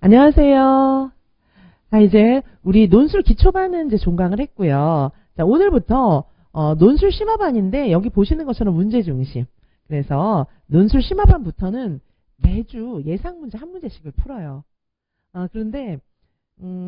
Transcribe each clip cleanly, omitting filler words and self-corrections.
안녕하세요. 자, 이제 우리 논술 기초반은 이제 종강을 했고요. 자, 오늘부터 논술 심화반인데 여기 보시는 것처럼 문제 중심. 그래서 논술 심화반부터는 매주 예상 문제 한 문제씩을 풀어요. 그런데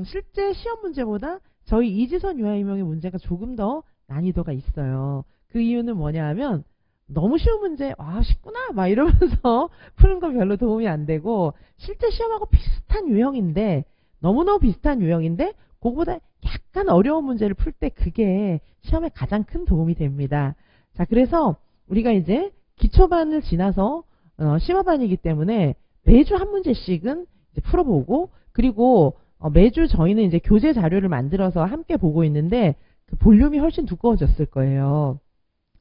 실제 시험 문제보다 저희 이지선 유아인명의 문제가 조금 더 난이도가 있어요. 그 이유는 뭐냐 하면 너무 쉬운 문제, 쉽구나 막 이러면서 푸는 건 별로 도움이 안 되고, 실제 시험하고 비슷한 유형인데, 너무너무 비슷한 유형인데 그거보다 약간 어려운 문제를 풀 때 그게 시험에 가장 큰 도움이 됩니다. 자, 그래서 우리가 이제 기초반을 지나서 심화반이기 때문에 매주 한 문제씩은 이제 풀어보고, 그리고 매주 저희는 이제 교재 자료를 만들어서 함께 보고 있는데 그 볼륨이 훨씬 두꺼워졌을 거예요.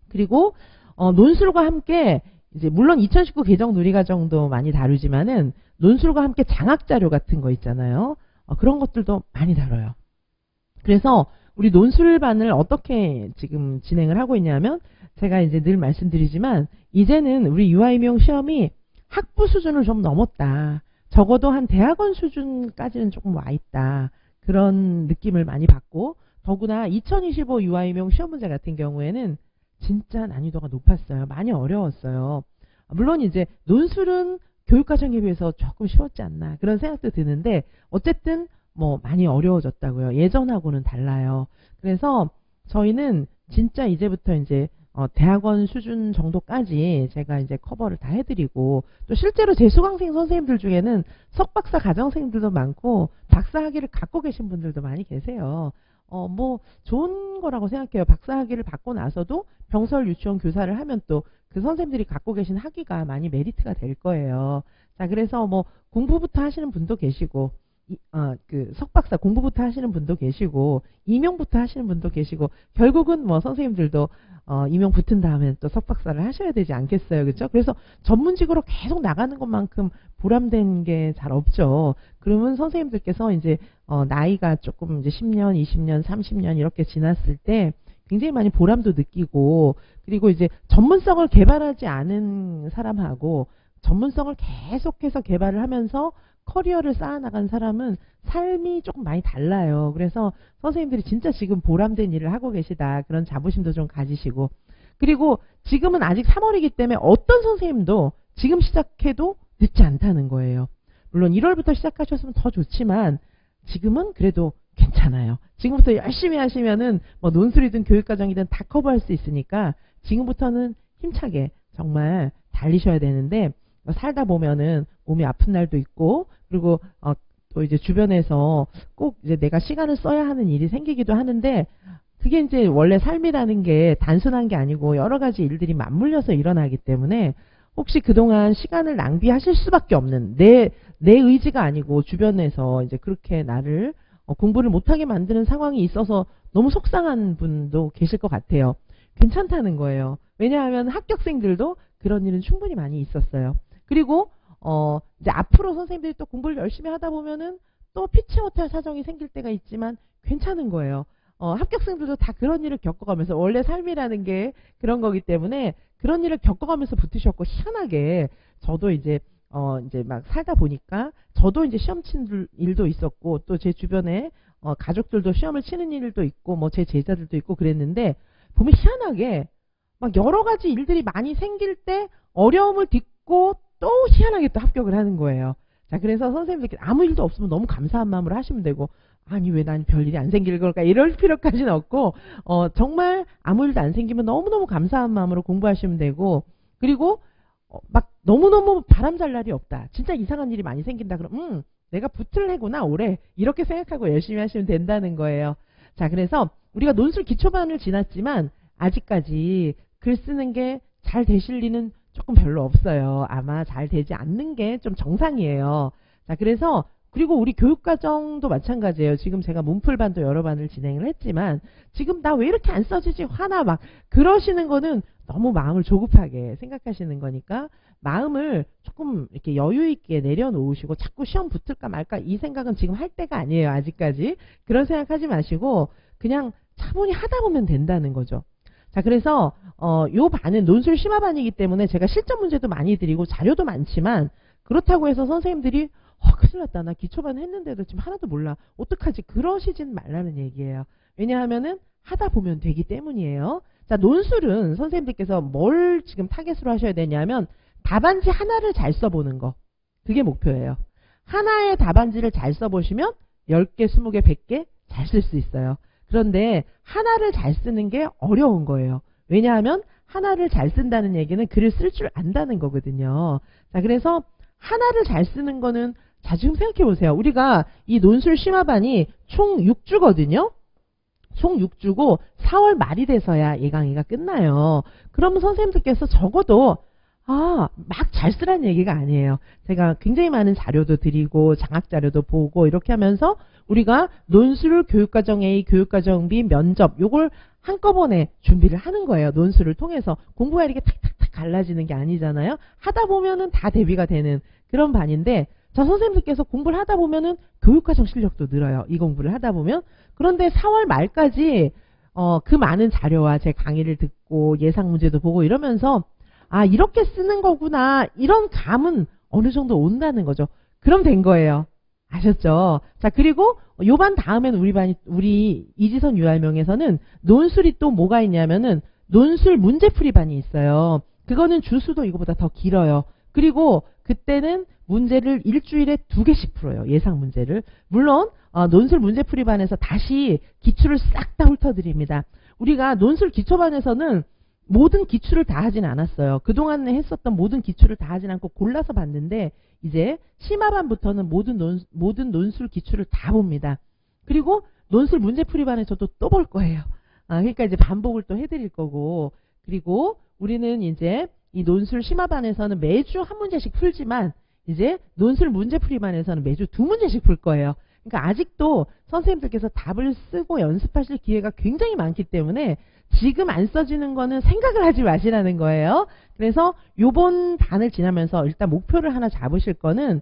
그리고 논술과 함께 이제 물론 2019 개정 누리과정도 많이 다루지만은 논술과 함께 장학자료 같은 거 있잖아요. 그런 것들도 많이 다뤄요. 그래서 우리 논술반을 어떻게 지금 진행을 하고 있냐면, 제가 이제 늘 말씀드리지만 이제는 우리 유아임용 시험이 학부 수준을 좀 넘었다. 적어도 한 대학원 수준까지는 조금 와 있다. 그런 느낌을 많이 받고, 더구나 2025 유아임용 시험 문제 같은 경우에는 진짜 난이도가 높았어요. 많이 어려웠어요. 물론 이제 논술은 교육과정에 비해서 조금 쉬웠지 않나 그런 생각도 드는데, 어쨌든 뭐 많이 어려워졌다고요. 예전하고는 달라요. 그래서 저희는 진짜 이제부터 이제 대학원 수준 정도까지 제가 이제 커버를 다 해드리고, 또 실제로 제 수강생 선생님들 중에는 석박사 가정생들도 많고 박사 학위를 갖고 계신 분들도 많이 계세요. 뭐 좋은 거라고 생각해요. 박사 학위를 받고 나서도 병설 유치원 교사를 하면 또 그 선생님들이 갖고 계신 학위가 많이 메리트가 될 거예요. 자, 그래서 뭐 공부부터 하시는 분도 계시고, 그 석박사 공부부터 하시는 분도 계시고, 임용 부터 하시는 분도 계시고, 결국은 뭐 선생님들도 임용 붙은 다음에 또 석박사를 하셔야 되지 않겠어요, 그렇죠? 그래서 전문직으로 계속 나가는 것만큼 보람된 게 잘 없죠. 그러면 선생님들께서 이제 나이가 조금 이제 10년, 20년, 30년 이렇게 지났을 때 굉장히 많이 보람도 느끼고, 그리고 이제 전문성을 개발하지 않은 사람하고 전문성을 계속해서 개발을 하면서 커리어를 쌓아나간 사람은 삶이 조금 많이 달라요. 그래서 선생님들이 진짜 지금 보람된 일을 하고 계시다. 그런 자부심도 좀 가지시고, 그리고 지금은 아직 3월이기 때문에 어떤 선생님도 지금 시작해도 늦지 않다는 거예요. 물론 1월부터 시작하셨으면 더 좋지만 지금은 그래도 괜찮아요. 지금부터 열심히 하시면은 뭐 논술이든 교육과정이든 다 커버할 수 있으니까 지금부터는 힘차게 정말 달리셔야 되는데, 살다 보면은 몸이 아픈 날도 있고, 그리고 또 이제 주변에서 꼭 이제 내가 시간을 써야 하는 일이 생기기도 하는데, 그게 이제 원래 삶이라는 게 단순한 게 아니고 여러 가지 일들이 맞물려서 일어나기 때문에, 혹시 그동안 시간을 낭비하실 수밖에 없는 내 의지가 아니고 주변에서 이제 그렇게 나를 공부를 못하게 만드는 상황이 있어서 너무 속상한 분도 계실 것 같아요. 괜찮다는 거예요. 왜냐하면 합격생들도 그런 일은 충분히 많이 있었어요. 그리고 이제 앞으로 선생님들이 또 공부를 열심히 하다 보면은 또 피치 못할 사정이 생길 때가 있지만 괜찮은 거예요. 합격생들도 다 그런 일을 겪어가면서, 원래 삶이라는 게 그런 거기 때문에 그런 일을 겪어가면서 붙으셨고, 희한하게 저도 이제 막 살다 보니까 저도 이제 시험 친 일도 있었고, 또 제 주변에 가족들도 시험을 치는 일도 있고, 뭐 제 제자들도 있고 그랬는데, 보면 희한하게 막 여러 가지 일들이 많이 생길 때 어려움을 딛고 또 희한하게 또 합격을 하는 거예요. 자, 그래서 선생님들께 아무 일도 없으면 너무 감사한 마음으로 하시면 되고, 아니 왜 난 별일이 안 생길 걸까 이럴 필요까지는 없고, 정말 아무 일도 안 생기면 너무너무 감사한 마음으로 공부하시면 되고, 그리고 막 너무너무 바람 잘 날이 없다, 진짜 이상한 일이 많이 생긴다 그럼 내가 붙을래구나 올해, 이렇게 생각하고 열심히 하시면 된다는 거예요. 자, 그래서 우리가 논술 기초반을 지났지만 아직까지 글 쓰는 게 잘 되실 리는 조금 별로 없어요. 아마 잘 되지 않는 게 좀 정상이에요. 자, 그래서 그리고 우리 교육과정도 마찬가지예요. 지금 제가 문풀반도 여러 반을 진행을 했지만, 지금 나 왜 이렇게 안 써지지 화나 막 그러시는 거는 너무 마음을 조급하게 생각하시는 거니까, 마음을 조금 이렇게 여유 있게 내려놓으시고, 자꾸 시험 붙을까 말까 이 생각은 지금 할 때가 아니에요. 아직까지 그런 생각하지 마시고 그냥 차분히 하다 보면 된다는 거죠. 자, 그래서 요 반은 논술 심화반이기 때문에 제가 실전 문제도 많이 드리고 자료도 많지만, 그렇다고 해서 선생님들이 큰일 났다. 나 기초반 했는데도 지금 하나도 몰라. 어떡하지? 그러시진 말라는 얘기예요. 왜냐하면은 하다 보면 되기 때문이에요. 자, 논술은 선생님들께서 뭘 지금 타겟으로 하셔야 되냐면 답안지 하나를 잘 써보는 거. 그게 목표예요. 하나의 답안지를 잘 써보시면 10개, 20개, 100개 잘 쓸 수 있어요. 그런데 하나를 잘 쓰는 게 어려운 거예요. 왜냐하면 하나를 잘 쓴다는 얘기는 글을 쓸 줄 안다는 거거든요. 자, 그래서 하나를 잘 쓰는 거는 자, 지금 생각해 보세요. 우리가 이 논술 심화반이 총 6주거든요. 총 6주고 4월 말이 돼서야 예강의가 끝나요. 그럼 선생님들께서 적어도 막 잘 쓰라는 얘기가 아니에요. 제가 굉장히 많은 자료도 드리고 장학 자료도 보고 이렇게 하면서 우리가 논술, 교육과정 A, 교육과정 B, 면접 요걸 한꺼번에 준비를 하는 거예요. 논술을 통해서 공부가 이렇게 탁탁탁 갈라지는 게 아니잖아요. 하다 보면은 다 대비가 되는 그런 반인데 자, 선생님들께서 공부를 하다 보면은 교육과정 실력도 늘어요. 이 공부를 하다 보면. 그런데 4월 말까지 그 많은 자료와 제 강의를 듣고 예상 문제도 보고 이러면서 이렇게 쓰는 거구나. 이런 감은 어느 정도 온다는 거죠. 그럼 된 거예요. 아셨죠? 자, 그리고 요 반 다음에는 우리 이지선 유알명에서는 논술이 또 뭐가 있냐면은 논술 문제풀이 반이 있어요. 그거는 주수도 이거보다 더 길어요. 그리고 그때는 문제를 일주일에 2개씩 풀어요. 예상 문제를. 물론 논술 문제풀이 반에서 다시 기출을 싹 다 훑어드립니다. 우리가 논술 기초반에서는 모든 기출을 다 하진 않았어요. 그동안에 했었던 모든 기출을 다 하진 않고 골라서 봤는데 이제 심화반부터는 모든 논술 기출을 다 봅니다. 그리고 논술 문제풀이반에서도 또 볼 거예요. 그러니까 이제 반복을 또 해드릴 거고 그리고 우리는 이제 이 논술 심화반에서는 매주 한 문제씩 풀지만 이제 논술 문제풀이반에서는 매주 2문제씩 풀 거예요. 그러니까 아직도 선생님들께서 답을 쓰고 연습하실 기회가 굉장히 많기 때문에 지금 안 써지는 거는 생각을 하지 마시라는 거예요. 그래서 요번 반을 지나면서 일단 목표를 하나 잡으실 거는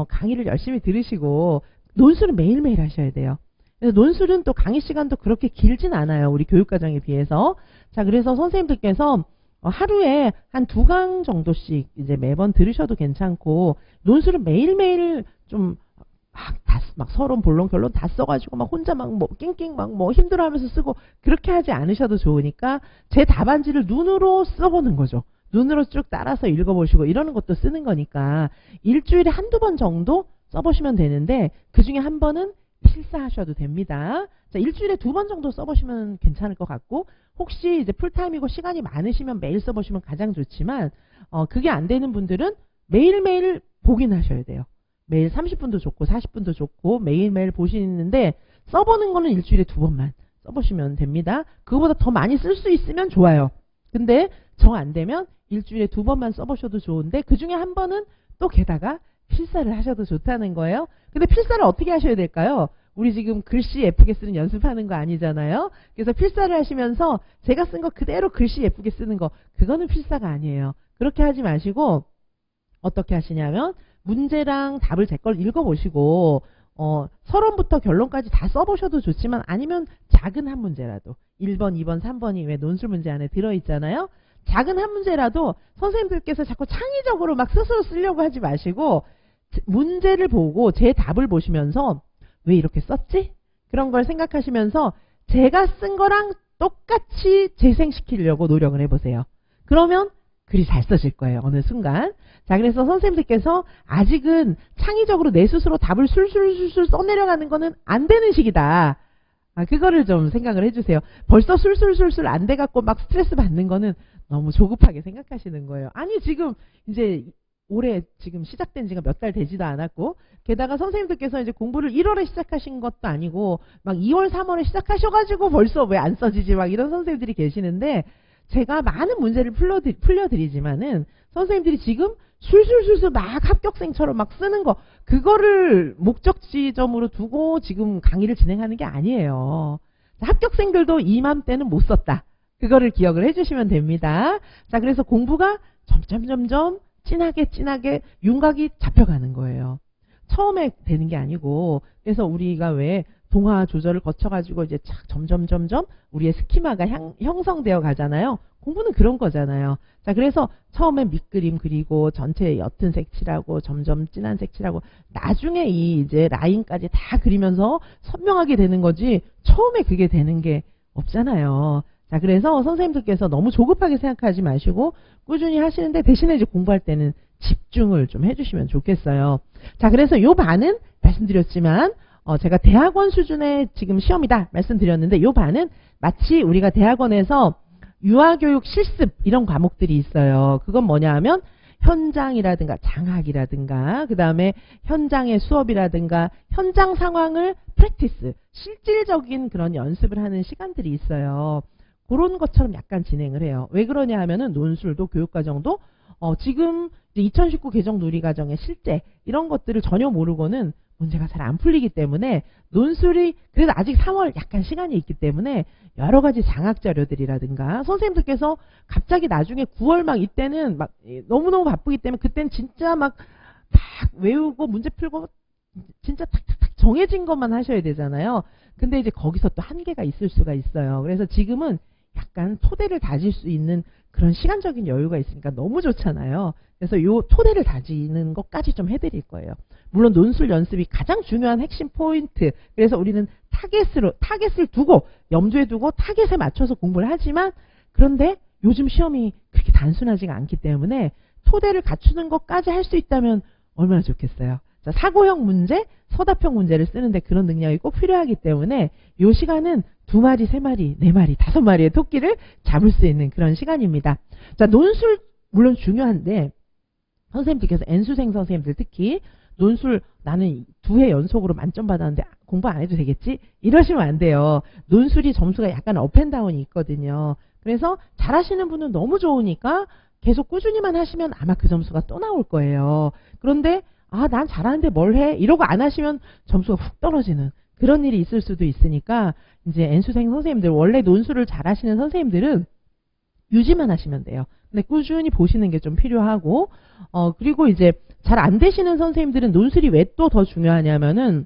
강의를 열심히 들으시고 논술은 매일매일 하셔야 돼요. 그래서 논술은 또 강의 시간도 그렇게 길진 않아요. 우리 교육과정에 비해서. 자, 그래서 선생님들께서 하루에 한 2강 정도씩 이제 매번 들으셔도 괜찮고 논술은 매일매일 좀 막 서론, 본론, 결론 다 써가지고 막 혼자 막 뭐 낑낑 막 뭐 힘들어하면서 쓰고 그렇게 하지 않으셔도 좋으니까 제 답안지를 눈으로 써보는 거죠. 눈으로 쭉 따라서 읽어보시고 이러는 것도 쓰는 거니까 일주일에 1~2번 정도 써보시면 되는데 그 중에 한 번은 필사하셔도 됩니다. 자, 일주일에 2번 정도 써보시면 괜찮을 것 같고 혹시 이제 풀타임이고 시간이 많으시면 매일 써보시면 가장 좋지만 그게 안 되는 분들은 매일매일 보긴 하셔야 돼요. 매일 30분도 좋고 40분도 좋고 매일매일 보시는데 써보는 거는 일주일에 2번만 써보시면 됩니다. 그거보다 더 많이 쓸 수 있으면 좋아요. 근데 정 안 되면 일주일에 2번만 써보셔도 좋은데 그 중에 한 번은 또 게다가 필사를 하셔도 좋다는 거예요. 근데 필사를 어떻게 하셔야 될까요? 우리 지금 글씨 예쁘게 쓰는 연습하는 거 아니잖아요. 그래서 필사를 하시면서 제가 쓴 거 그대로 글씨 예쁘게 쓰는 거 그거는 필사가 아니에요. 그렇게 하지 마시고 어떻게 하시냐면 문제랑 답을 제 걸 읽어보시고 서론부터 결론까지 다 써보셔도 좋지만 아니면 작은 한 문제라도 1번, 2번, 3번이 왜 논술 문제 안에 들어있잖아요. 작은 한 문제라도 선생님들께서 자꾸 창의적으로 막 스스로 쓰려고 하지 마시고 문제를 보고 제 답을 보시면서 왜 이렇게 썼지? 그런 걸 생각하시면서 제가 쓴 거랑 똑같이 재생시키려고 노력을 해보세요. 그러면 글이 잘 써질 거예요. 어느 순간. 자, 그래서 선생님들께서 아직은 창의적으로 내 스스로 답을 술술술술 써내려가는 거는 안 되는 시기다. 그거를 좀 생각을 해주세요. 벌써 술술술술 안 돼갖고 막 스트레스 받는 거는 너무 조급하게 생각하시는 거예요. 아니, 지금 이제 올해 지금 시작된 지가 몇 달 되지도 않았고, 게다가 선생님들께서 이제 공부를 1월에 시작하신 것도 아니고, 막 2월, 3월에 시작하셔가지고 벌써 왜 안 써지지 막 이런 선생님들이 계시는데, 제가 많은 문제를 풀려드리지만은 선생님들이 지금 술술술술 막 합격생처럼 막 쓰는 거 그거를 목적 지점으로 두고 지금 강의를 진행하는 게 아니에요. 합격생들도 이맘때는 못 썼다. 그거를 기억을 해주시면 됩니다. 자, 그래서 공부가 점점 진하게 윤곽이 잡혀가는 거예요. 처음에 되는 게 아니고 그래서 우리가 왜 동화 조절을 거쳐가지고 이제 착 점점 우리의 스키마가 형성되어 가잖아요. 공부는 그런 거잖아요. 자, 그래서 처음에 밑그림 그리고 전체 옅은 색칠하고 점점 진한 색칠하고 나중에 이 이제 라인까지 다 그리면서 선명하게 되는 거지 처음에 그게 되는 게 없잖아요. 자, 그래서 선생님들께서 너무 조급하게 생각하지 마시고 꾸준히 하시는데 대신에 이제 공부할 때는 집중을 좀 해주시면 좋겠어요. 자, 그래서 요 반은 말씀드렸지만 제가 대학원 수준의 지금 시험이다 말씀드렸는데 요 반은 마치 우리가 대학원에서 유아교육 실습 이런 과목들이 있어요. 그건 뭐냐 하면 현장이라든가 장학이라든가 그 다음에 현장의 수업이라든가 현장 상황을 프랙티스 실질적인 그런 연습을 하는 시간들이 있어요. 그런 것처럼 약간 진행을 해요. 왜 그러냐 하면은 논술도 교육과정도 지금 2019 개정 누리과정의 실제 이런 것들을 전혀 모르고는 문제가 잘 안 풀리기 때문에 논술이 그래도 아직 3월 약간 시간이 있기 때문에 여러 가지 장학 자료들이라든가 선생님들께서 갑자기 나중에 9월 막 이때는 막 너무너무 바쁘기 때문에 그때는 진짜 막 딱 외우고 문제 풀고 진짜 탁탁탁 정해진 것만 하셔야 되잖아요. 근데 이제 거기서 또 한계가 있을 수가 있어요. 그래서 지금은 약간 토대를 다질 수 있는 그런 시간적인 여유가 있으니까 너무 좋잖아요. 그래서 요 토대를 다지는 것까지 좀 해드릴 거예요. 물론 논술 연습이 가장 중요한 핵심 포인트. 그래서 우리는 타겟을 두고 염두에 두고 타겟에 맞춰서 공부를 하지만 그런데 요즘 시험이 그렇게 단순하지가 않기 때문에 토대를 갖추는 것까지 할 수 있다면 얼마나 좋겠어요. 자, 사고형 문제, 서답형 문제를 쓰는데 그런 능력이 꼭 필요하기 때문에 이 시간은 2마리, 3마리, 4마리, 5마리의 토끼를 잡을 수 있는 그런 시간입니다. 자, 논술 물론 중요한데 선생님들께서 N수생 선생님들 특히 논술 나는 2회 연속으로 만점 받았는데 공부 안 해도 되겠지? 이러시면 안 돼요. 논술이 점수가 약간 업앤다운이 있거든요. 그래서 잘하시는 분은 너무 좋으니까 계속 꾸준히만 하시면 아마 그 점수가 또 나올 거예요. 그런데 난 잘하는데 뭘 해? 이러고 안 하시면 점수가 훅 떨어지는 그런 일이 있을 수도 있으니까 이제 N수생 선생님들 원래 논술을 잘하시는 선생님들은 유지만 하시면 돼요. 근데 꾸준히 보시는 게 좀 필요하고 그리고 이제 잘 안 되시는 선생님들은 논술이 왜 또 더 중요하냐면은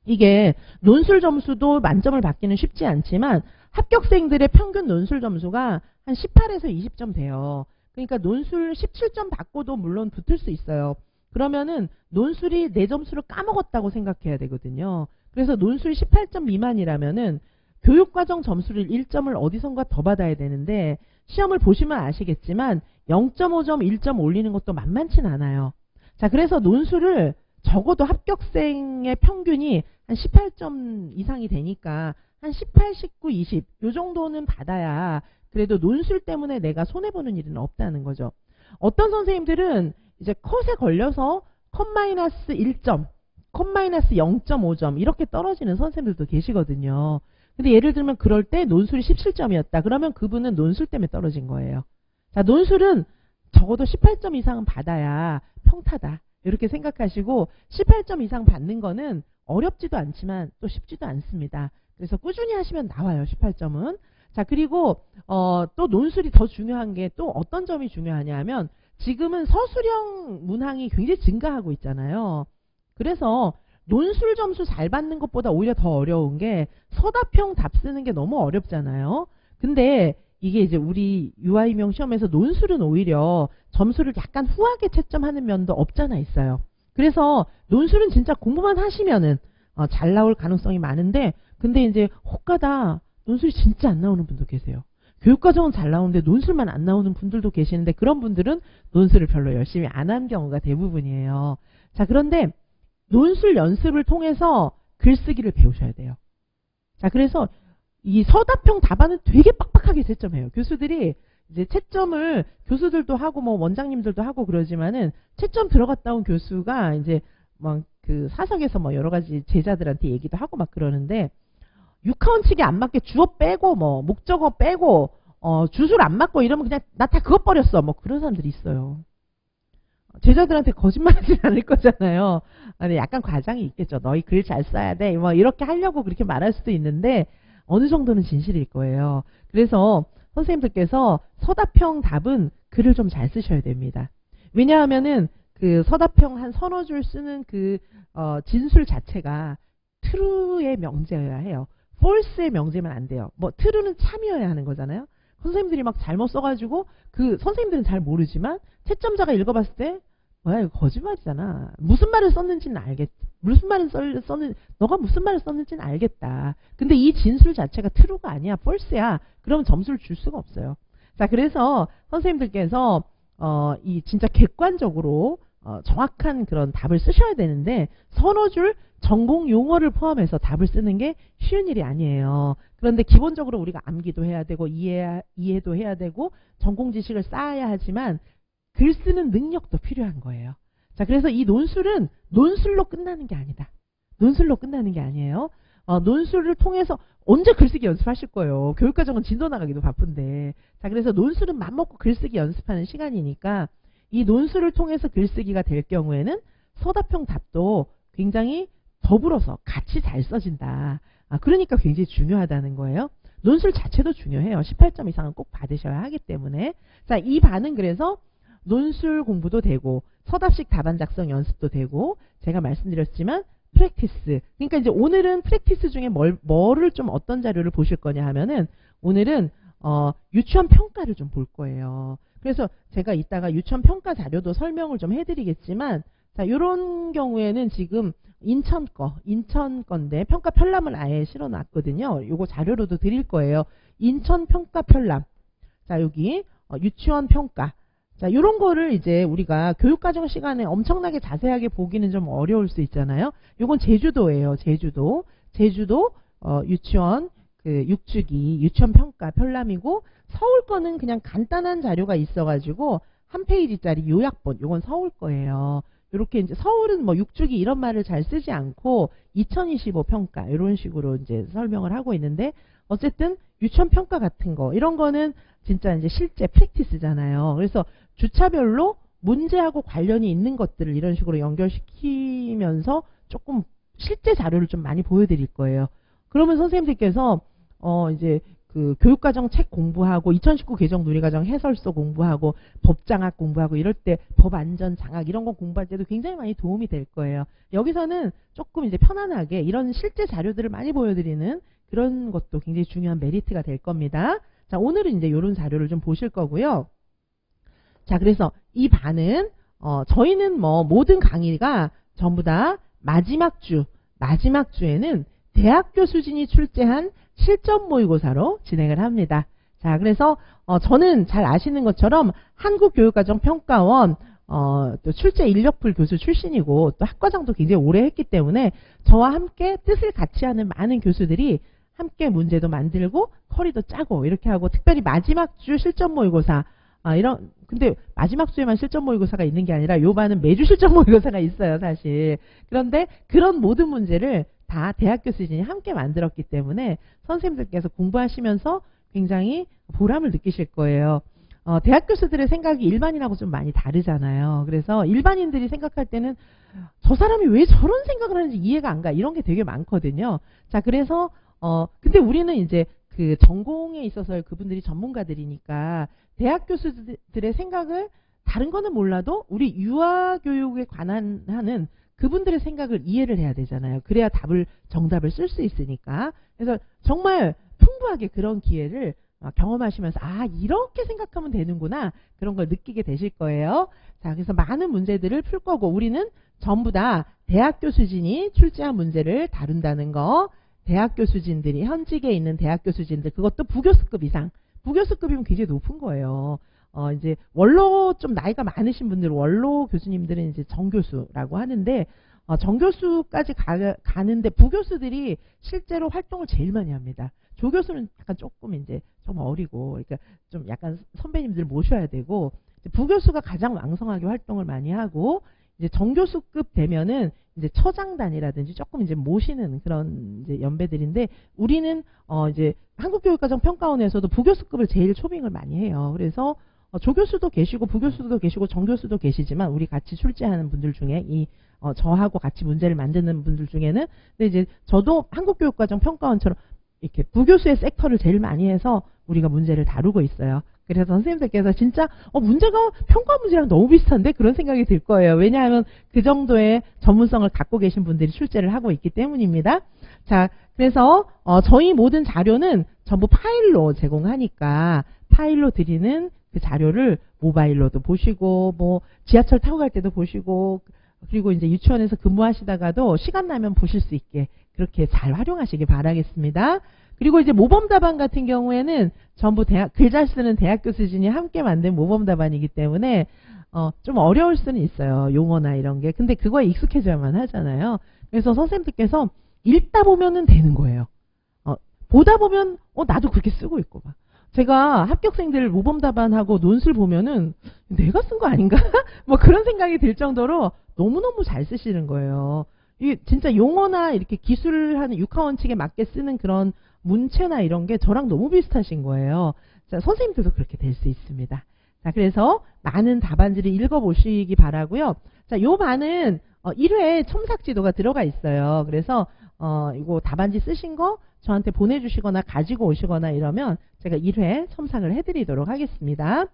이게 논술 점수도 만점을 받기는 쉽지 않지만 합격생들의 평균 논술 점수가 한 18에서 20점 돼요. 그러니까 논술 17점 받고도 물론 붙을 수 있어요. 그러면은 논술이 내 점수를 까먹었다고 생각해야 되거든요. 그래서 논술 18점 미만이라면은 교육과정 점수를 1점을 어디선가 더 받아야 되는데 시험을 보시면 아시겠지만 0.5점, 1점 올리는 것도 만만치 않아요. 자, 그래서 논술을 적어도 합격생의 평균이 한 18점 이상이 되니까 한 18, 19, 20 요 정도는 받아야 그래도 논술 때문에 내가 손해보는 일은 없다는 거죠. 어떤 선생님들은 이제 컷에 걸려서 컷 마이너스 1점, 컷 마이너스 0.5점 이렇게 떨어지는 선생님들도 계시거든요. 근데 예를 들면 그럴 때 논술이 17점이었다. 그러면 그분은 논술 때문에 떨어진 거예요. 자, 논술은 적어도 18점 이상은 받아야 평타다. 이렇게 생각하시고 18점 이상 받는 거는 어렵지도 않지만 또 쉽지도 않습니다. 그래서 꾸준히 하시면 나와요. 18점은. 자, 그리고 또 논술이 더 중요한 게 또 어떤 점이 중요하냐 하면 지금은 서술형 문항이 굉장히 증가하고 있잖아요. 그래서 논술 점수 잘 받는 것보다 오히려 더 어려운 게 서답형 답 쓰는 게 너무 어렵잖아요. 근데 이게 이제 우리 유아임용 시험에서 논술은 오히려 점수를 약간 후하게 채점하는 면도 없잖아 있어요. 그래서 논술은 진짜 공부만 하시면은 잘 나올 가능성이 많은데 근데 이제 혹가다 논술이 진짜 안 나오는 분도 계세요. 교육과정은 잘 나오는데 논술만 안 나오는 분들도 계시는데 그런 분들은 논술을 별로 열심히 안 한 경우가 대부분이에요. 자, 그런데 논술 연습을 통해서 글쓰기를 배우셔야 돼요. 자, 그래서 이 서답형 답안은 되게 빡빡하게 채점해요. 교수들이 이제 채점을 교수들도 하고 뭐 원장님들도 하고 그러지만은 채점 들어갔다 온 교수가 이제 막 그 사석에서 뭐 여러 가지 제자들한테 얘기도 하고 막 그러는데 육하원칙에 안 맞게 주어 빼고 뭐 목적어 빼고 주술 안 맞고 이러면 그냥 나 다 그거 버렸어. 뭐 그런 사람들이 있어요. 제자들한테 거짓말하지 않을 거잖아요. 아니 약간 과장이 있겠죠. 너희 글 잘 써야 돼. 뭐 이렇게 하려고 그렇게 말할 수도 있는데 어느 정도는 진실일 거예요. 그래서 선생님들께서 서답형 답은 글을 좀 잘 쓰셔야 됩니다. 왜냐하면은 그 서답형 한 서너 줄 쓰는 그 진술 자체가 true의 명제여야 해요. false의 명제면 안 돼요. 뭐 true는 참이어야 하는 거잖아요. 선생님들이 막 잘못 써가지고 그 선생님들은 잘 모르지만 채점자가 읽어봤을 때 뭐야 이거 거짓말이잖아. 무슨 말을 썼는지는 알겠. 무슨 말을 너가 무슨 말을 썼는지는 알겠다. 근데 이 진술 자체가 true가 아니야, false야. 그러면 점수를 줄 수가 없어요. 자, 그래서 선생님들께서 이 진짜 객관적으로 정확한 그런 답을 쓰셔야 되는데 서너 줄 전공 용어를 포함해서 답을 쓰는 게 쉬운 일이 아니에요. 그런데 기본적으로 우리가 암기도 해야 되고 이해도 해야 되고 전공 지식을 쌓아야 하지만 글 쓰는 능력도 필요한 거예요. 자, 그래서 이 논술은 논술로 끝나는 게 아니다. 논술로 끝나는 게 아니에요. 논술을 통해서 언제 글쓰기 연습하실 거예요. 교육과정은 진도 나가기도 바쁜데. 자, 그래서 논술은 맘먹고 글쓰기 연습하는 시간이니까 이 논술을 통해서 글쓰기가 될 경우에는 서답형 답도 굉장히 더불어서 같이 잘 써진다. 그러니까 굉장히 중요하다는 거예요. 논술 자체도 중요해요. 18점 이상은 꼭 받으셔야 하기 때문에. 자, 이 반은 그래서 논술 공부도 되고 서답식 답안 작성 연습도 되고 제가 말씀드렸지만 프랙티스. 그러니까 이제 오늘은 프랙티스 중에 뭐를 좀 어떤 자료를 보실 거냐 하면은 오늘은 유치원 평가를 좀 볼 거예요. 그래서 제가 이따가 유치원 평가 자료도 설명을 좀 해드리겠지만 자, 요런 경우에는 지금 인천 건데 평가 편람을 아예 실어놨거든요. 요거 자료로도 드릴 거예요. 인천 평가 편람. 자, 여기 유치원 평가. 자, 요런 거를 이제 우리가 교육과정 시간에 엄청나게 자세하게 보기는 좀 어려울 수 있잖아요. 요건 제주도예요. 제주도 유치원 그 6주기 유치원 평가 편람이고 서울 거는 그냥 간단한 자료가 있어가지고 한 페이지짜리 요약본. 요건 서울 거예요. 요렇게 이제 서울은 뭐 6주기 이런 말을 잘 쓰지 않고 2025 평가 이런 식으로 이제 설명을 하고 있는데 어쨌든 유치원 평가 같은 거 이런 거는 진짜 이제 실제 프랙티스잖아요. 그래서 주차별로 문제하고 관련이 있는 것들을 이런 식으로 연결시키면서 조금 실제 자료를 좀 많이 보여드릴 거예요. 그러면 선생님들께서 이제 그 교육과정 책 공부하고 2019 개정 누리과정 해설서 공부하고 법장학 공부하고 이럴 때 법안전 장학 이런 거 공부할 때도 굉장히 많이 도움이 될 거예요. 여기서는 조금 이제 편안하게 이런 실제 자료들을 많이 보여드리는 그런 것도 굉장히 중요한 메리트가 될 겁니다. 자, 오늘은 이제 이런 자료를 좀 보실 거고요. 자, 그래서 이 반은 저희는 뭐 모든 강의가 전부 다 마지막 주에는 대학교 수준이 출제한 실전 모의고사로 진행을 합니다. 자, 그래서 저는 잘 아시는 것처럼 한국교육과정평가원 또 출제 인력풀 교수 출신이고 또 학과장도 굉장히 오래 했기 때문에 저와 함께 뜻을 같이 하는 많은 교수들이 함께 문제도 만들고 커리도 짜고 이렇게 하고 특별히 마지막 주 실전 모의고사 근데 마지막 주에만 실전 모의고사가 있는 게 아니라 요 반은 매주 실전 모의고사가 있어요, 사실. 그런데 그런 모든 문제를 다 대학교 수준이 함께 만들었기 때문에 선생님들께서 공부하시면서 굉장히 보람을 느끼실 거예요. 대학 교수들의 생각이 일반인하고 좀 많이 다르잖아요. 그래서 일반인들이 생각할 때는 저 사람이 왜 저런 생각을 하는지 이해가 안 가. 이런 게 되게 많거든요. 자, 그래서 근데 우리는 이제 그 전공에 있어서 그분들이 전문가들이니까 대학 교수들의 생각을 다른 거는 몰라도 우리 유아교육에 관한 하는 그분들의 생각을 이해를 해야 되잖아요. 그래야 정답을 쓸 수 있으니까. 그래서 정말 풍부하게 그런 기회를 경험하시면서 이렇게 생각하면 되는구나 그런 걸 느끼게 되실 거예요. 자, 그래서 많은 문제들을 풀 거고 우리는 전부 다 대학교 수준이 출제한 문제를 다룬다는 거. 대학교 수준들이 현직에 있는 대학교 수준들 그것도 부교수급 이상. 부교수급이면 굉장히 높은 거예요. 이제 원로 좀 나이가 많으신 분들 원로 교수님들은 이제 정교수라고 하는데 정교수까지 가는데 부교수들이 실제로 활동을 제일 많이 합니다. 조교수는 약간 조금 이제 좀 어리고 그러니까 좀 약간 선배님들 모셔야 되고 부교수가 가장 왕성하게 활동을 많이 하고 이제 정교수급 되면은 이제 처장단이라든지 조금 이제 모시는 그런 이제 연배들인데 우리는 이제 한국교육과정평가원에서도 부교수급을 제일 초빙을 많이 해요. 그래서 조교수도 계시고 부교수도 계시고 정교수도 계시지만 우리 같이 출제하는 분들 중에 저하고 같이 문제를 만드는 분들 중에는 근데 이제 저도 한국교육과정평가원처럼 이렇게 부교수의 섹터를 제일 많이 해서 우리가 문제를 다루고 있어요. 그래서 선생님들께서 진짜 문제가 평가 문제랑 너무 비슷한데 그런 생각이 들 거예요. 왜냐하면 그 정도의 전문성을 갖고 계신 분들이 출제를 하고 있기 때문입니다. 자, 그래서 저희 모든 자료는 전부 파일로 제공하니까 파일로 드리는 그 자료를 모바일로도 보시고 뭐 지하철 타고 갈 때도 보시고 그리고 이제 유치원에서 근무하시다가도 시간 나면 보실 수 있게 그렇게 잘 활용하시기 바라겠습니다. 그리고 이제 모범 답안 같은 경우에는 전부 글 잘 쓰는 대학교 수준이 함께 만든 모범 답안이기 때문에 좀 어려울 수는 있어요. 용어나 이런 게. 근데 그거에 익숙해져야만 하잖아요. 그래서 선생님들께서 읽다 보면은 되는 거예요. 보다 보면 나도 그렇게 쓰고 있고 막. 제가 합격생들 모범 답안하고 논술 보면은 내가 쓴 거 아닌가? 뭐 그런 생각이 들 정도로 너무너무 잘 쓰시는 거예요. 이게 진짜 용어나 이렇게 기술을 하는 육하원칙에 맞게 쓰는 그런 문체나 이런 게 저랑 너무 비슷하신 거예요. 자, 선생님들도 그렇게 될 수 있습니다. 자, 그래서 많은 답안지를 읽어보시기 바라고요. 자, 요 반은 1회 첨삭지도가 들어가 있어요. 그래서 이거 답안지 쓰신 거 저한테 보내주시거나 가지고 오시거나 이러면 제가 1회 첨삭을 해드리도록 하겠습니다.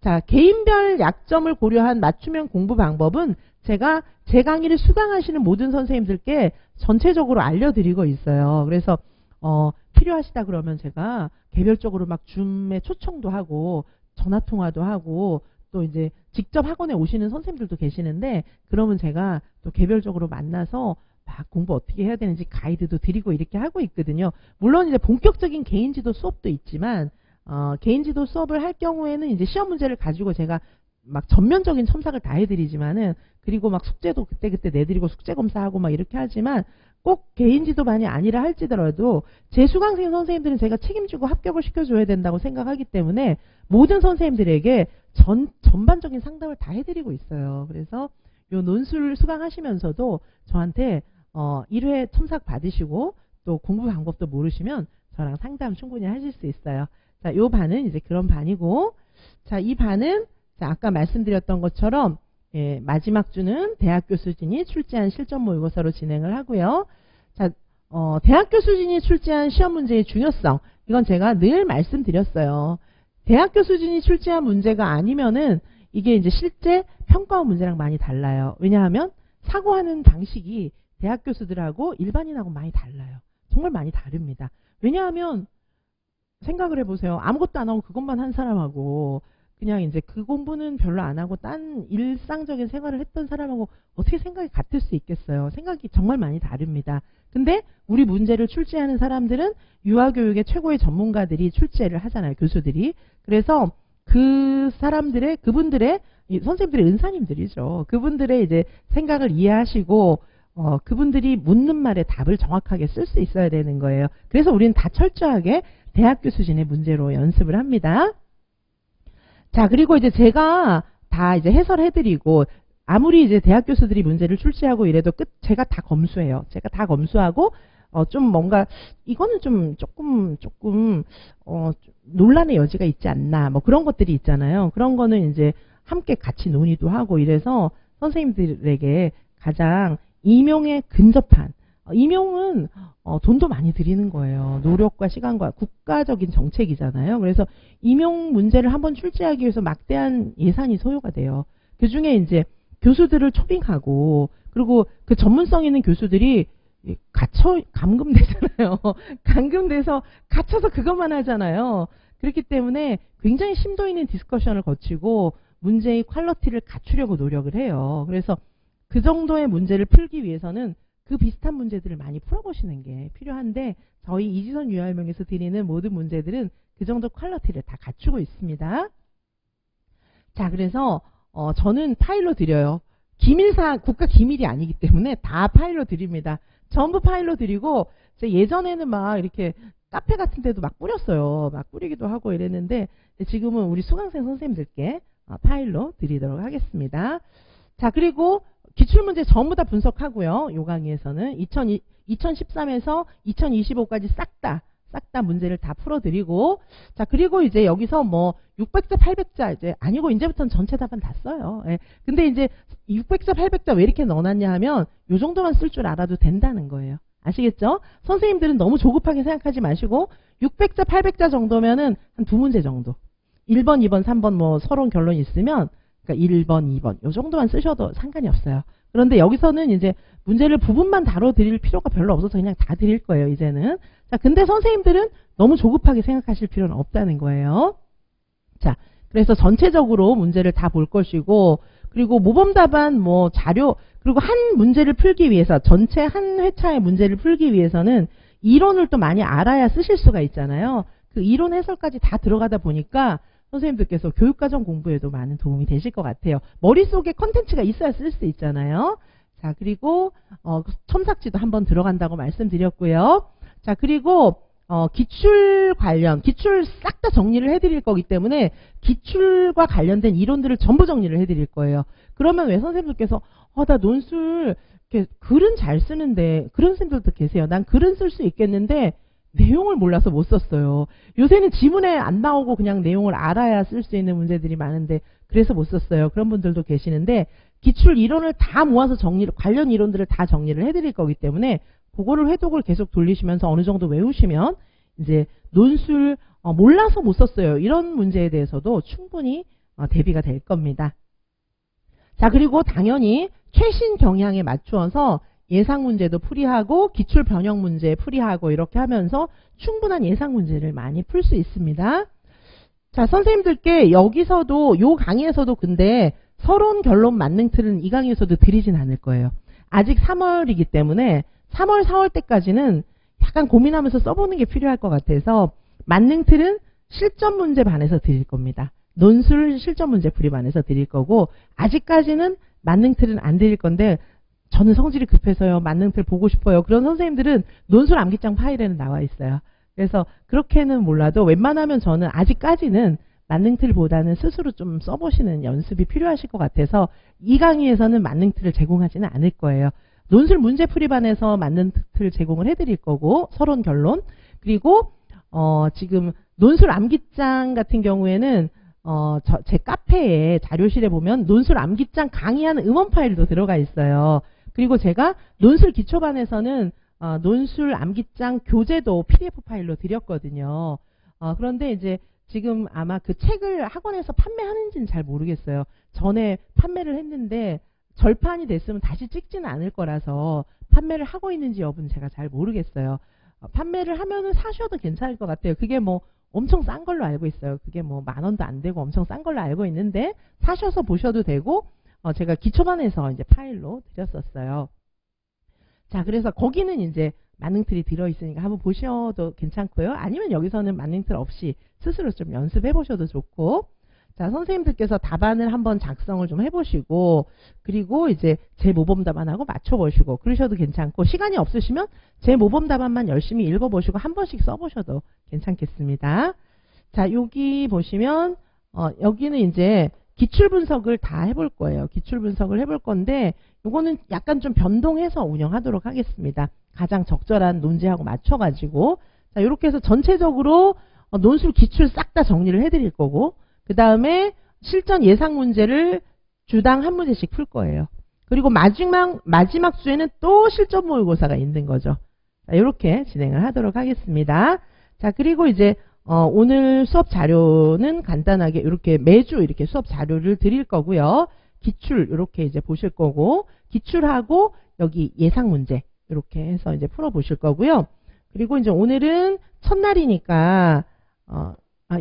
자, 개인별 약점을 고려한 맞춤형 공부 방법은 제가 제 강의를 수강하시는 모든 선생님들께 전체적으로 알려드리고 있어요. 그래서 필요하시다 그러면 제가 개별적으로 막 줌에 초청도 하고 전화통화도 하고 또 이제 직접 학원에 오시는 선생님들도 계시는데 그러면 제가 또 개별적으로 만나서 막 공부 어떻게 해야 되는지 가이드도 드리고 이렇게 하고 있거든요. 물론 이제 본격적인 개인지도 수업도 있지만 개인지도 수업을 할 경우에는 이제 시험 문제를 가지고 제가 막 전면적인 첨삭을 다 해드리지만은 그리고 막 숙제도 그때그때 내드리고 숙제 검사하고 막 이렇게 하지만 꼭 개인지도반이 아니라 할지더라도 제 수강생 선생님들은 제가 책임지고 합격을 시켜줘야 된다고 생각하기 때문에 모든 선생님들에게 전반적인 상담을 다 해드리고 있어요. 그래서 요 논술 수강하시면서도 저한테 1회 첨삭 받으시고 또 공부 방법도 모르시면 저랑 상담 충분히 하실 수 있어요. 자, 요 반은 이제 그런 반이고 자, 이 반은 자, 아까 말씀드렸던 것처럼 마지막 주는 대학교 수준이 출제한 실전 모의고사로 진행을 하고요. 자, 대학교 수준이 출제한 시험 문제의 중요성 이건 제가 늘 말씀드렸어요. 대학교 수준이 출제한 문제가 아니면은 이게 이제 실제 평가원 문제랑 많이 달라요. 왜냐하면 사고하는 방식이 대학 교수들하고 일반인하고 많이 달라요. 정말 많이 다릅니다. 왜냐하면 생각을 해보세요. 아무것도 안 하고 그것만 한 사람하고 그냥 이제 그 공부는 별로 안 하고 딴 일상적인 생활을 했던 사람하고 어떻게 생각이 같을 수 있겠어요. 생각이 정말 많이 다릅니다. 근데 우리 문제를 출제하는 사람들은 유아교육의 최고의 전문가들이 출제를 하잖아요. 교수들이. 그래서 그분들의 선생님들의 은사님들이죠. 그분들의 이제 생각을 이해하시고 그분들이 묻는 말에 답을 정확하게 쓸 수 있어야 되는 거예요. 그래서 우리는 다 철저하게 대학교 수준의 문제로 연습을 합니다. 자, 그리고 이제 제가 다 이제 해설해드리고 아무리 이제 대학 교수들이 문제를 출제하고 이래도 제가 다 검수해요. 제가 다 검수하고 좀 뭔가 이거는 좀 조금 논란의 여지가 있지 않나 뭐 그런 것들이 있잖아요. 그런 거는 이제 함께 같이 논의도 하고 이래서 선생님들에게 가장 임용에 근접한 임용은 돈도 많이 드리는 거예요. 노력과 시간과 국가적인 정책이잖아요. 그래서 임용 문제를 한번 출제하기 위해서 막대한 예산이 소요가 돼요. 그중에 이제 교수들을 초빙하고 그리고 그 전문성 있는 교수들이 감금되잖아요. 감금돼서 갇혀서 그것만 하잖아요. 그렇기 때문에 굉장히 심도 있는 디스커션을 거치고 문제의 퀄리티를 갖추려고 노력을 해요. 그래서 그 정도의 문제를 풀기 위해서는 그 비슷한 문제들을 많이 풀어보시는 게 필요한데 저희 이지선 유아설명에서 드리는 모든 문제들은 그 정도 퀄리티를 다 갖추고 있습니다. 자, 그래서 저는 파일로 드려요. 기밀사항, 국가 기밀이 아니기 때문에 다 파일로 드립니다. 전부 파일로 드리고 예전에는 막 이렇게 카페 같은 데도 막 뿌렸어요. 막 뿌리기도 하고 이랬는데 지금은 우리 수강생 선생님들께 파일로 드리도록 하겠습니다. 자, 그리고 기출문제 전부 다 분석하고요. 요 강의에서는 2013에서 2025까지 싹 다 문제를 다 풀어드리고 자, 그리고 이제 여기서 뭐 600자 800자 이제 아니고 이제부터는 전체 답안 다 써요. 예. 근데 이제 600자 800자 왜 이렇게 넣어놨냐 하면 요 정도만 쓸 줄 알아도 된다는 거예요. 아시겠죠? 선생님들은 너무 조급하게 생각하지 마시고 600자 800자 정도면은 한 2문제 정도 1번, 2번, 3번 뭐 서론 결론이 있으면 그러니까 1번, 2번 요 정도만 쓰셔도 상관이 없어요. 그런데 여기서는 이제 문제를 부분만 다뤄드릴 필요가 별로 없어서 그냥 다 드릴 거예요, 이제는. 자, 근데 선생님들은 너무 조급하게 생각하실 필요는 없다는 거예요. 자, 그래서 전체적으로 문제를 다 볼 것이고, 그리고 모범답안 뭐 자료, 그리고 한 문제를 풀기 위해서, 전체 한 회차의 문제를 풀기 위해서는 이론을 또 많이 알아야 쓰실 수가 있잖아요. 그 이론 해설까지 다 들어가다 보니까 선생님들께서 교육과정 공부에도 많은 도움이 되실 것 같아요. 머릿속에 컨텐츠가 있어야 쓸 수 있잖아요. 자, 그리고 첨삭지도 한번 들어간다고 말씀드렸고요. 자, 그리고 기출 관련, 기출 싹 다 정리를 해드릴 거기 때문에 기출과 관련된 이론들을 전부 정리를 해드릴 거예요. 그러면 왜 선생님들께서 나 논술 글은 잘 쓰는데, 그런 선생님들도 계세요. 난 글은 쓸 수 있겠는데 내용을 몰라서 못 썼어요. 요새는 지문에 안 나오고 그냥 내용을 알아야 쓸 수 있는 문제들이 많은데 그래서 못 썼어요. 그런 분들도 계시는데 기출 이론을 다 모아서 관련 이론들을 다 정리를 해드릴 거기 때문에 그거를 회독을 계속 돌리시면서 어느 정도 외우시면 이제 논술 몰라서 못 썼어요. 이런 문제에 대해서도 충분히 대비가 될 겁니다. 자, 그리고 당연히 최신 경향에 맞추어서 예상 문제도 풀이하고 기출 변형 문제 풀이하고 이렇게 하면서 충분한 예상 문제를 많이 풀 수 있습니다. 자, 선생님들께 여기서도 요 강의에서도 근데 서론 결론 만능 틀은 이 강의에서도 드리진 않을 거예요. 아직 3월이기 때문에 3월, 4월 때까지는 약간 고민하면서 써보는 게 필요할 것 같아서 만능 틀은 실전 문제 반에서 드릴 겁니다. 논술 실전 문제 풀이 반에서 드릴 거고 아직까지는 만능 틀은 안 드릴 건데 저는 성질이 급해서요. 만능틀 보고 싶어요. 그런 선생님들은 논술 암기장 파일에는 나와 있어요. 그래서 그렇게는 몰라도 웬만하면 저는 아직까지는 만능틀보다는 스스로 좀 써보시는 연습이 필요하실 것 같아서 이 강의에서는 만능틀을 제공하지는 않을 거예요. 논술 문제풀이반에서 만능틀 제공을 해드릴 거고 서론 결론 그리고 지금 논술 암기장 같은 경우에는 제 카페에 자료실에 보면 논술 암기장 강의하는 음원 파일도 들어가 있어요. 그리고 제가 논술 기초반에서는 논술 암기장 교재도 PDF 파일로 드렸거든요. 그런데 이제 지금 아마 그 책을 학원에서 판매하는지는 잘 모르겠어요. 전에 판매를 했는데 절판이 됐으면 다시 찍지는 않을 거라서 판매를 하고 있는지 여부는 제가 잘 모르겠어요. 판매를 하면은 사셔도 괜찮을 것 같아요. 그게 뭐 엄청 싼 걸로 알고 있어요. 그게 뭐 10,000원도 안 되고 엄청 싼 걸로 알고 있는데 사셔서 보셔도 되고 제가 기초반에서 이제 파일로 드렸었어요. 자, 그래서 거기는 이제 만능틀이 들어있으니까 한번 보셔도 괜찮고요. 아니면 여기서는 만능틀 없이 스스로 좀 연습해 보셔도 좋고. 자, 선생님들께서 답안을 한번 작성을 좀 해보시고 그리고 이제 제 모범 답안하고 맞춰보시고 그러셔도 괜찮고 시간이 없으시면 제 모범 답안만 열심히 읽어보시고 한 번씩 써보셔도 괜찮겠습니다. 자, 여기 보시면 여기는 이제 기출 분석을 다 해볼 거예요. 기출 분석을 해볼 건데 요거는 약간 좀 변동해서 운영하도록 하겠습니다. 가장 적절한 논지하고 맞춰가지고 자, 이렇게 해서 전체적으로 논술 기출 싹 다 정리를 해드릴 거고 그 다음에 실전 예상 문제를 주당 한 문제씩 풀 거예요. 그리고 마지막 주에는 또 실전 모의고사가 있는 거죠. 자, 이렇게 진행을 하도록 하겠습니다. 자, 그리고 이제 오늘 수업 자료는 간단하게 이렇게 매주 이렇게 수업 자료를 드릴 거고요. 기출 이렇게 이제 보실 거고 기출하고 여기 예상 문제 이렇게 해서 이제 풀어 보실 거고요. 그리고 이제 오늘은 첫날이니까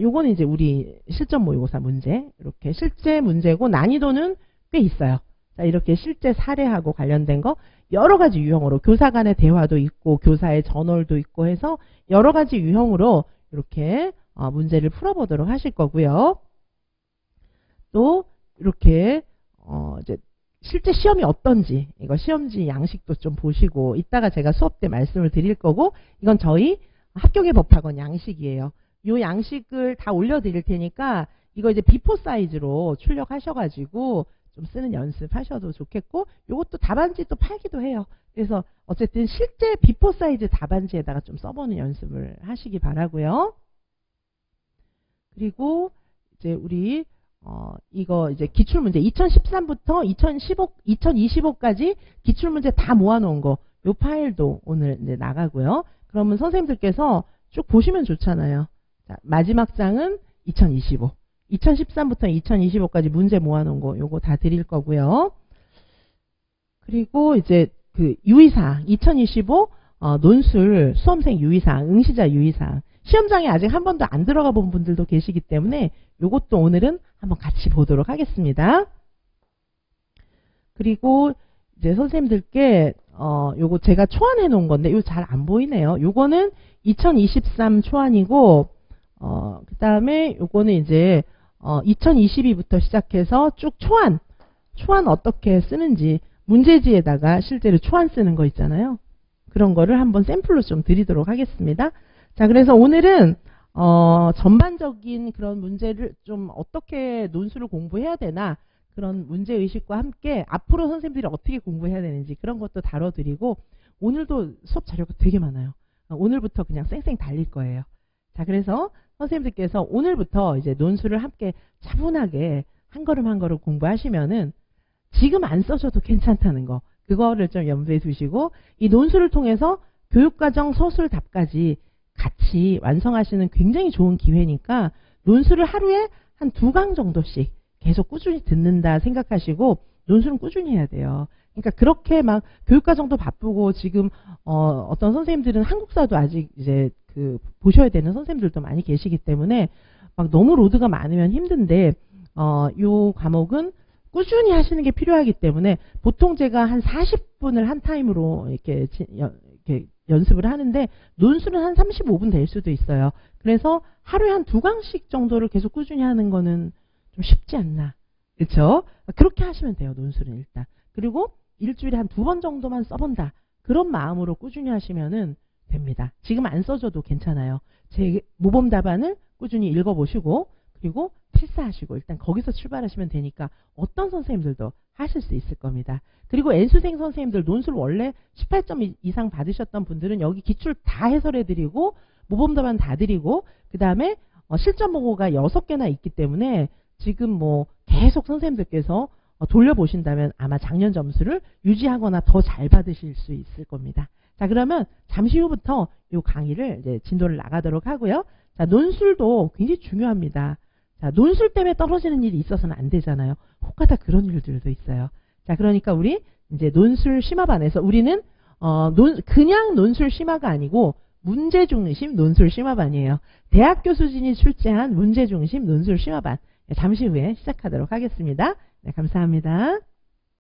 요거는 이제 우리 실전 모의고사 문제 이렇게 실제 문제고 난이도는 꽤 있어요. 자, 이렇게 실제 사례하고 관련된 거 여러 가지 유형으로 교사 간의 대화도 있고 교사의 저널도 있고 해서 여러 가지 유형으로 이렇게 문제를 풀어보도록 하실 거고요. 또 이렇게 이제 실제 시험이 어떤지 이거 시험지 양식도 좀 보시고 이따가 제가 수업 때 말씀을 드릴 거고 이건 저희 합격의 법학원 양식이에요. 요 양식을 다 올려드릴 테니까 이거 이제 비포 사이즈로 출력하셔가지고 좀 쓰는 연습하셔도 좋겠고 요것도 답안지 또 팔기도 해요. 그래서 어쨌든 실제 비포 사이즈 답안지에다가 좀 써보는 연습을 하시기 바라고요. 그리고 이제 우리 이거 이제 기출문제 2013부터 2025까지 기출문제 다 모아놓은 거 요 파일도 오늘 이제 나가고요. 그러면 선생님들께서 쭉 보시면 좋잖아요. 자, 마지막 장은 2025. 2013부터 2025까지 문제 모아놓은 거 요거 다 드릴 거고요. 그리고 이제 그 유의사항 2025 논술 수험생 유의사항, 응시자 유의사항 시험장에 아직 한 번도 안 들어가 본 분들도 계시기 때문에 요것도 오늘은 한번 같이 보도록 하겠습니다. 그리고 이제 선생님들께 요거 제가 초안해 놓은 건데 이거 잘 안 보이네요. 요거는 2023 초안이고 그 다음에 요거는 이제 2022부터 시작해서 쭉 초안 어떻게 쓰는지 문제지에다가 실제로 초안 쓰는 거 있잖아요. 그런 거를 한번 샘플로 좀 드리도록 하겠습니다. 자, 그래서 오늘은 전반적인 그런 문제를 좀 어떻게 논술을 공부해야 되나 그런 문제의식과 함께 앞으로 선생님들이 어떻게 공부해야 되는지 그런 것도 다뤄드리고 오늘도 수업 자료가 되게 많아요. 오늘부터 그냥 쌩쌩 달릴 거예요. 자, 그래서 선생님들께서 오늘부터 이제 논술을 함께 차분하게 한 걸음 한 걸음 공부하시면은 지금 안 써줘도 괜찮다는 거 그거를 좀 염두에 두시고 이 논술을 통해서 교육과정 서술답까지 같이 완성하시는 굉장히 좋은 기회니까 논술을 하루에 한 2강 정도씩 계속 꾸준히 듣는다 생각하시고 논술은 꾸준히 해야 돼요. 그러니까 그렇게 막 교육과정도 바쁘고 지금 어떤 선생님들은 한국사도 아직 이제 그 보셔야 되는 선생님들도 많이 계시기 때문에 막 너무 로드가 많으면 힘든데 요 과목은 꾸준히 하시는 게 필요하기 때문에 보통 제가 한 40분을 한 타임으로 이렇게 연습을 하는데 논술은 한 35분 될 수도 있어요. 그래서 하루에 한 2강씩 정도를 계속 꾸준히 하는 거는 좀 쉽지 않나. 그렇죠? 그렇게 하시면 돼요. 논술은 일단. 그리고 일주일에 한 2번 정도만 써본다. 그런 마음으로 꾸준히 하시면은 됩니다. 지금 안 써줘도 괜찮아요. 제 모범 답안을 꾸준히 읽어보시고 그리고 필사하시고 일단 거기서 출발하시면 되니까 어떤 선생님들도 하실 수 있을 겁니다. 그리고 N수생 선생님들 논술 원래 18점 이상 받으셨던 분들은 여기 기출 다 해설해드리고 모범 답안 다 드리고 그 다음에 실전 모고가 6개나 있기 때문에 지금 뭐 계속 선생님들께서 돌려보신다면 아마 작년 점수를 유지하거나 더 잘 받으실 수 있을 겁니다. 자, 그러면 잠시 후부터 이 강의를 이제 진도를 나가도록 하고요. 자, 논술도 굉장히 중요합니다. 자, 논술 때문에 떨어지는 일이 있어서는 안 되잖아요. 혹하다 그런 일들도 있어요. 자, 그러니까 우리 이제 논술 심화반에서 우리는 그냥 논술 심화가 아니고 문제 중심 논술 심화반이에요. 대학교 수준이 출제한 문제 중심 논술 심화반. 잠시 후에 시작하도록 하겠습니다. 네, 감사합니다.